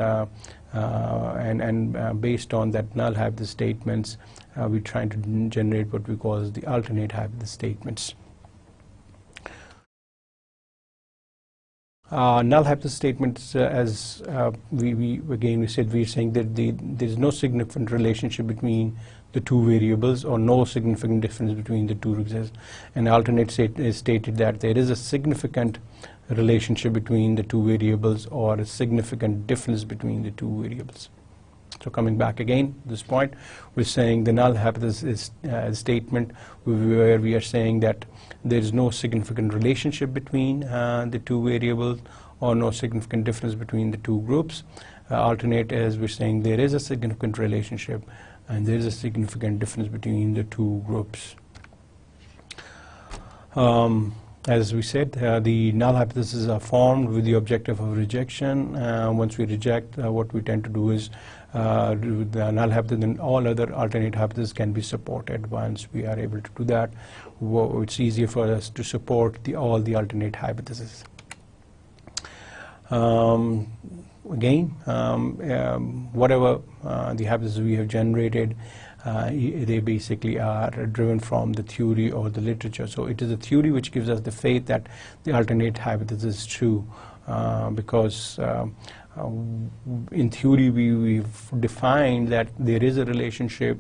based on that null hypothesis statements, we're trying to generate what we call as the alternate hypothesis statements. Null hypothesis statements, as we said, we're saying that there is no significant relationship between the two variables, or no significant difference between the two groups. An alternate is stated that there is a significant relationship between the two variables, or a significant difference between the two variables. So coming back again, this point, we're saying the null hypothesis is a statement where we are saying that there is no significant relationship between the two variables, or no significant difference between the two groups. Alternate is we're saying there is a significant relationship and there is a significant difference between the two groups. As we said, the null hypotheses are formed with the objective of rejection. Once we reject, what we tend to do is the null hypothesis and all other alternate hypotheses can be supported. Once we are able to do that, it's easier for us to support all the alternate hypotheses. Again, whatever the hypotheses we have generated, they basically are driven from the theory or the literature. So it is the theory which gives us the faith that the alternate hypothesis is true, because in theory we've defined that there is a relationship.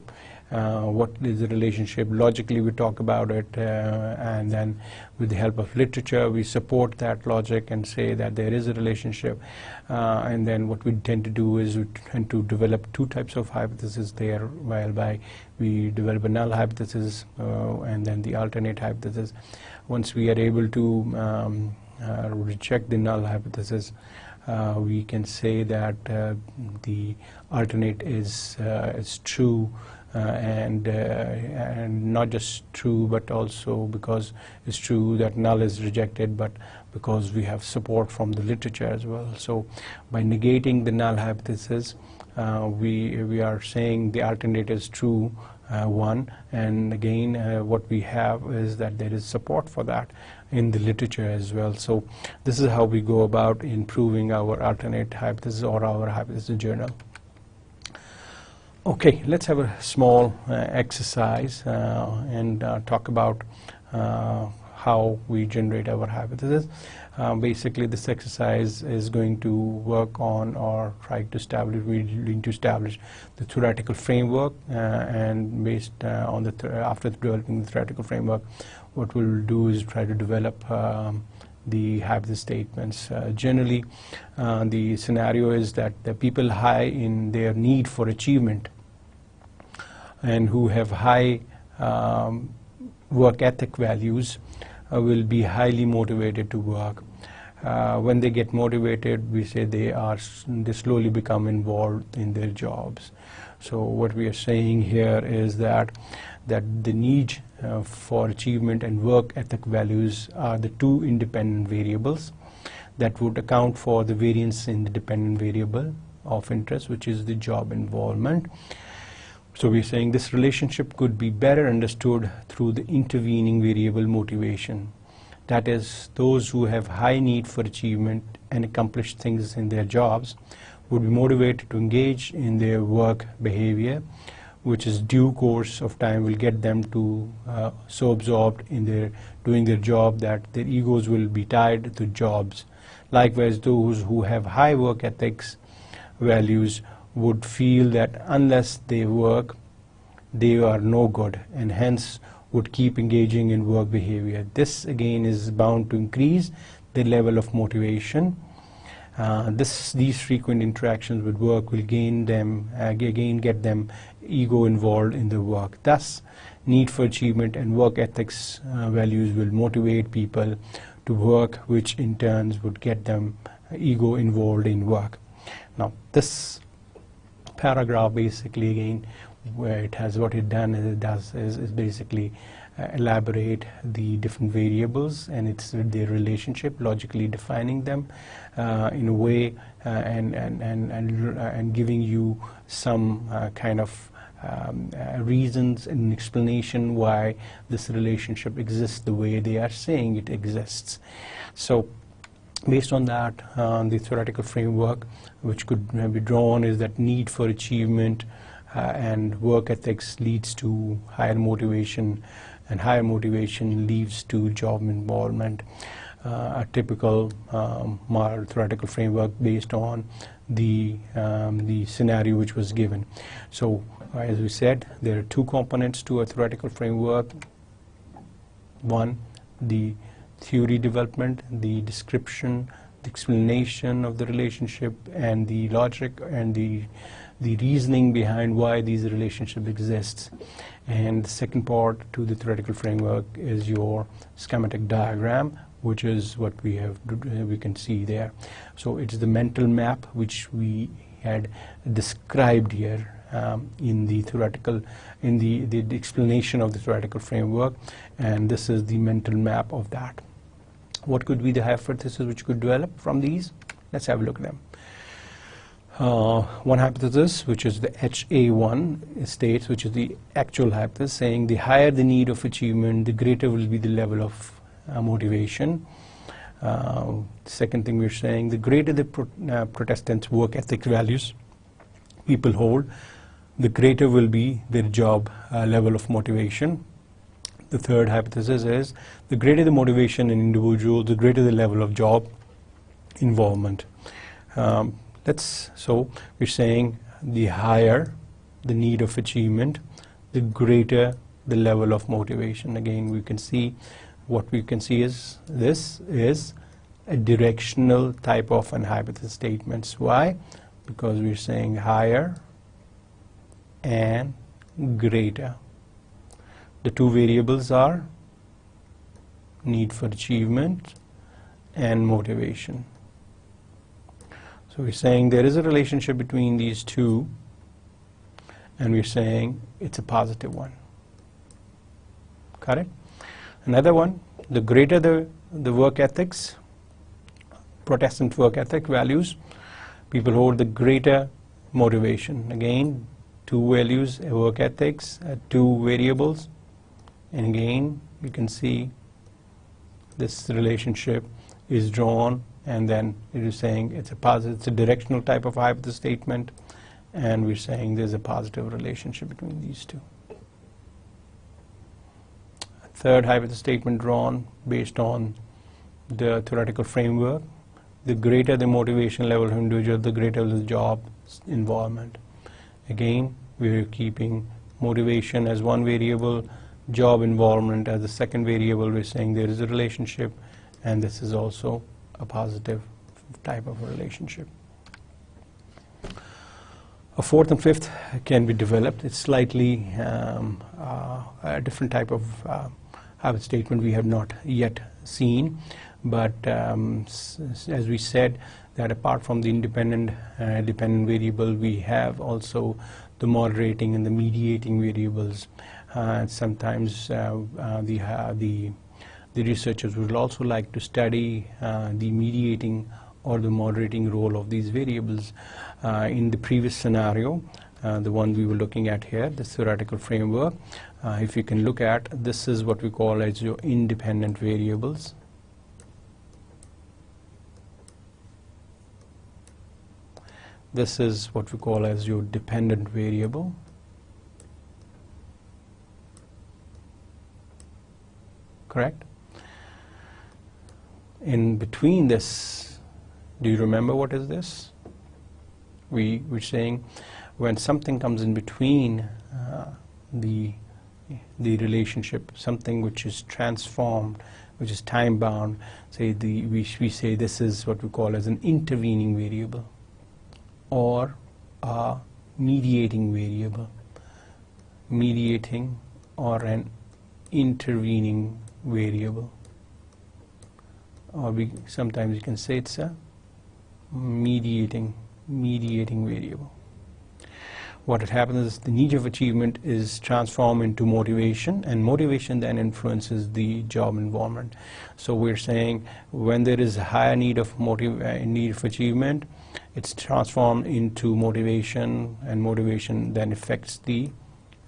What is the relationship? Logically we talk about it, and then with the help of literature we support that logic and say that there is a relationship, and then what we tend to do is we tend to develop two types of hypotheses there, whereby we develop a null hypothesis and then the alternate hypothesis. Once we are able to reject the null hypothesis, we can say that the alternate is true, and not just true, but also because it's true that null is rejected, but because we have support from the literature as well. So by negating the null hypothesis, we are saying the alternate is true, one, and again what we have is that there is support for that in the literature as well. So this is how we go about improving our alternate hypothesis or our hypothesis journal. Okay, let's have a small exercise and talk about how we generate our hypothesis. Basically, this exercise is going to work on or try to establish, we're going to establish the theoretical framework, and based on after developing the theoretical framework, what we'll do is try to develop the hypothesis statements. Generally, the scenario is that the people high in their need for achievement and who have high work ethic values will be highly motivated to work. When they get motivated, we say they slowly become involved in their jobs. So what we are saying here is that the need for achievement and work ethic values are the two independent variables that would account for the variance in the dependent variable of interest, which is the job involvement. So we're saying this relationship could be better understood through the intervening variable motivation. That is, those who have high need for achievement and accomplish things in their jobs would be motivated to engage in their work behavior, which is due course of time will get them to so absorbed in their doing their job that their egos will be tied to jobs. Likewise, those who have high work ethics values would feel that unless they work, they are no good, and hence would keep engaging in work behavior. This again is bound to increase the level of motivation. These frequent interactions with work will get them ego involved in the work. Thus, need for achievement and work ethics values will motivate people to work, which in turn would get them ego involved in work. Now, this paragraph basically, again, where it has what it done is basically elaborate the different variables and their relationship, logically defining them in a way and giving you some kind of reasons and explanation why this relationship exists the way they are saying it exists. So based on that, the theoretical framework which could be drawn is that need for achievement and work ethics leads to higher motivation, and higher motivation leads to job involvement. A typical theoretical framework based on the scenario which was given. So as we said, there are two components to a theoretical framework. One, the theory development, the description, explanation of the relationship and the logic and the reasoning behind why these relationship exists. And the second part to the theoretical framework is your schematic diagram, which is what we can see there. So it's the mental map which we had described here in the theoretical, in the explanation of the theoretical framework, and this is the mental map of that. What could be the hypothesis which could develop from these? Let's have a look at them. One hypothesis, which is the HA1, states, which is the actual hypothesis, saying the higher the need of achievement, the greater will be the level of motivation. Second thing we're saying, the greater the Protestants' work ethic values people hold, the greater will be their job level of motivation. The third hypothesis is the greater the motivation in individual, the greater the level of job involvement. So we're saying the higher the need of achievement, the greater the level of motivation. Again, we can see, what we can see is this is a directional type of an hypothesis statements. Why? Because we're saying higher and greater. The two variables are need for achievement and motivation. So we're saying there is a relationship between these two, and we're saying it's a positive one. Correct? Another one, the greater the work ethics, Protestant work ethic values, people hold, the greater motivation. Again, two values, work ethics, two variables, and again you can see this relationship is drawn, and then it is saying it's a positive, it's a directional type of hypothesis statement, and we're saying there's a positive relationship between these two. A third hypothesis statement drawn based on the theoretical framework, the greater the motivation level of individual, the greater the job involvement. Again, we're keeping motivation as one variable, job involvement as the second variable. We're saying there is a relationship, and this is also a positive type of a relationship. A fourth and fifth can be developed. It's slightly a different type of hypothesis statement we have not yet seen, but as we said, that apart from the independent dependent variable, we have also the moderating and the mediating variables. Sometimes the researchers would also like to study the mediating or the moderating role of these variables. In the previous scenario, the one we were looking at here, the theoretical framework, if you can look at, this is what we call as your independent variables. This is what we call as your dependent variable. Correct? In between this, do you remember what is this? We were saying when something comes in between the relationship, something which is transformed, which is time bound, say we say this is what we call as an intervening variable or a mediating variable, mediating or an intervening variable, or sometimes you can say it's a mediating variable. What happens is the need of achievement is transformed into motivation, and motivation then influences the job involvement. So we're saying when there is a higher need of achievement, it's transformed into motivation, and motivation then affects the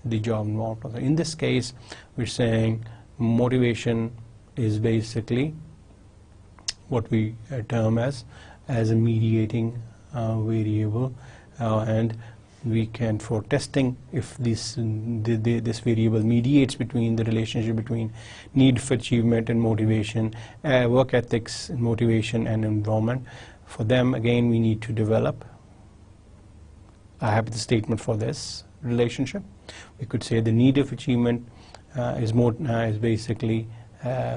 job involvement. In this case, we're saying motivation is basically what we term as a mediating variable, and we can, for testing if this variable mediates between the relationship between need for achievement and motivation, work ethics and motivation and involvement. For them, again, we need to develop a hypothesis statement for this relationship. We could say the need of achievement is basically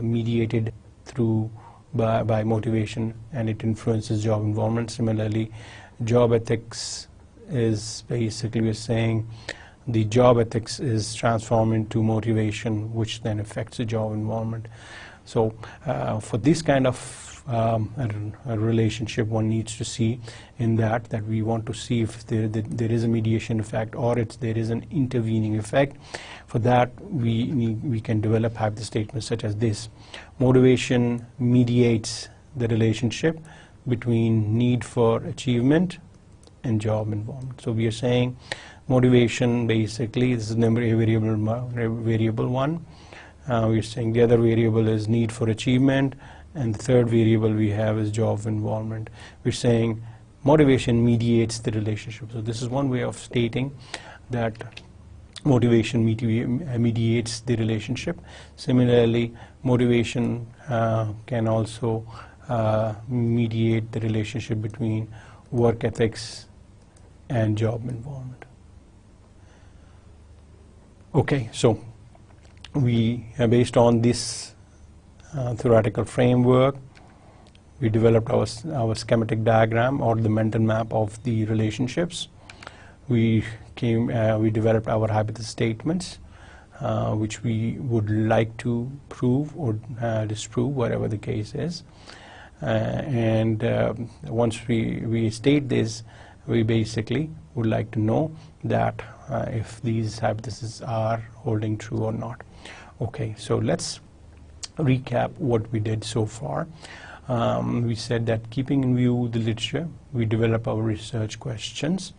mediated through by motivation, and it influences job environment. Similarly, job ethics is basically, we're saying the job ethics is transformed into motivation, which then affects the job environment. So for this kind of a relationship, one needs to see in that we want to see if there is a mediation effect, or there is an intervening effect. For that, we can develop hypothesis statements such as this: motivation mediates the relationship between need for achievement and job environment. So we are saying motivation, basically, this is a variable one. We're saying the other variable is need for achievement, and the third variable we have is job environment. We're saying motivation mediates the relationship. So this is one way of stating that motivation mediates the relationship. Similarly, motivation can also mediate the relationship between work ethics and job environment. Okay, so we, based on this theoretical framework, we developed our schematic diagram, or the mental map of the relationships. We developed our hypothesis statements, which we would like to prove or disprove, whatever the case is. And once we state this, we basically would like to know that if these hypotheses are holding true or not. Okay, so let's recap what we did so far. We said that, keeping in view the literature, we develop our research questions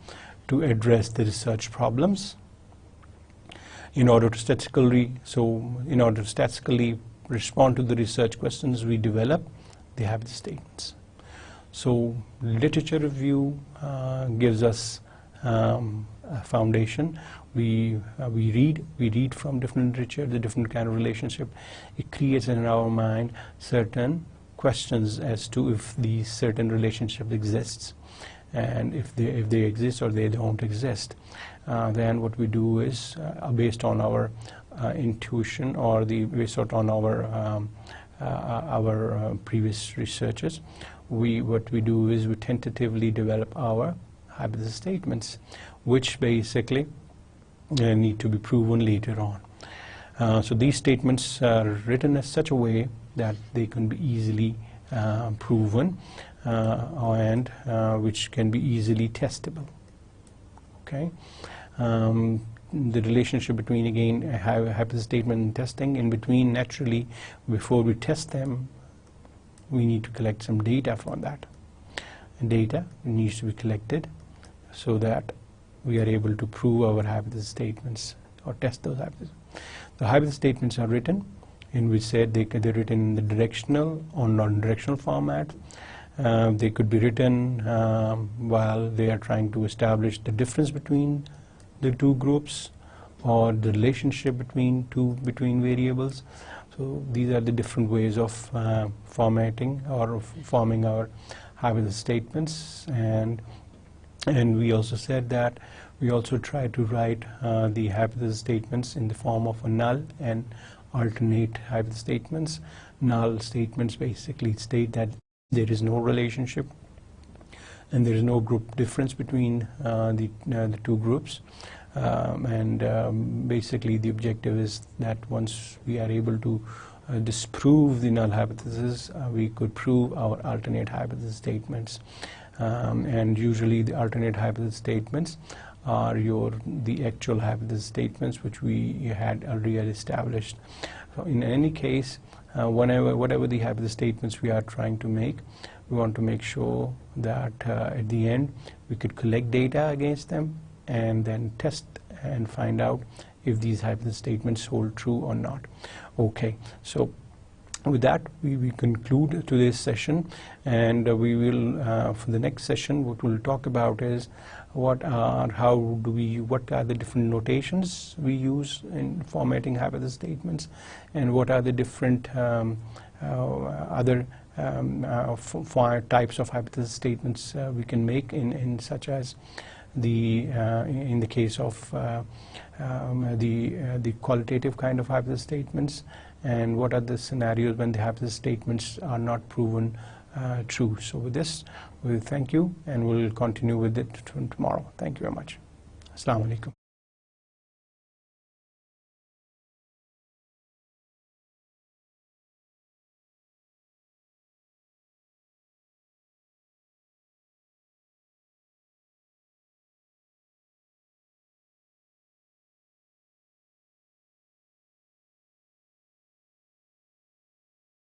to address the research problems. In order to statistically respond to the research questions, we develop the hypothesis statements. So literature review gives us a foundation. We read from different literature, the different kind of relationship. It creates in our mind certain questions as to if these certain relationship exists, and if they exist or they don't exist. Then what we do is, based on our intuition, or based on our previous researches, what we do is we tentatively develop our hypothesis statements, which basically need to be proven later on. So these statements are written in such a way that they can be easily proven, and which can be easily testable. Okay. The relationship between, again, a hypothesis statement and testing, in between, naturally, before we test them, we need to collect some data from that. And data needs to be collected so that we are able to prove our hypothesis statements or test those hypotheses. The hypothesis statements are written, in which said they're written in the directional or non-directional format. They could be written while they are trying to establish the difference between the two groups, or the relationship between variables. So these are the different ways of formatting or forming our hypothesis statements. And we also said that we also try to write the hypothesis statements in the form of a null and alternate hypothesis statements. Null statements basically state that there is no relationship and there is no group difference between the two groups. Basically the objective is that once we are able to disprove the null hypothesis, we could prove our alternate hypothesis statements. And usually the alternate hypothesis statements are the actual hypothesis statements which we had already established. So in any case, whatever the hypothesis statements we are trying to make, we want to make sure that at the end we could collect data against them and then test and find out if these hypothesis statements hold true or not. Okay, so with that we conclude today's session, and we will for the next session what we'll talk about is what are the different notations we use in formatting hypothesis statements, and what are the different other types of hypothesis statements we can make in such as in the case of the qualitative kind of hypothesis statements, and what are the scenarios when the hypothesis statements are not proven true. So with this, we'll thank you, and we'll continue with it tomorrow. Thank you very much. Assalamu alaikum.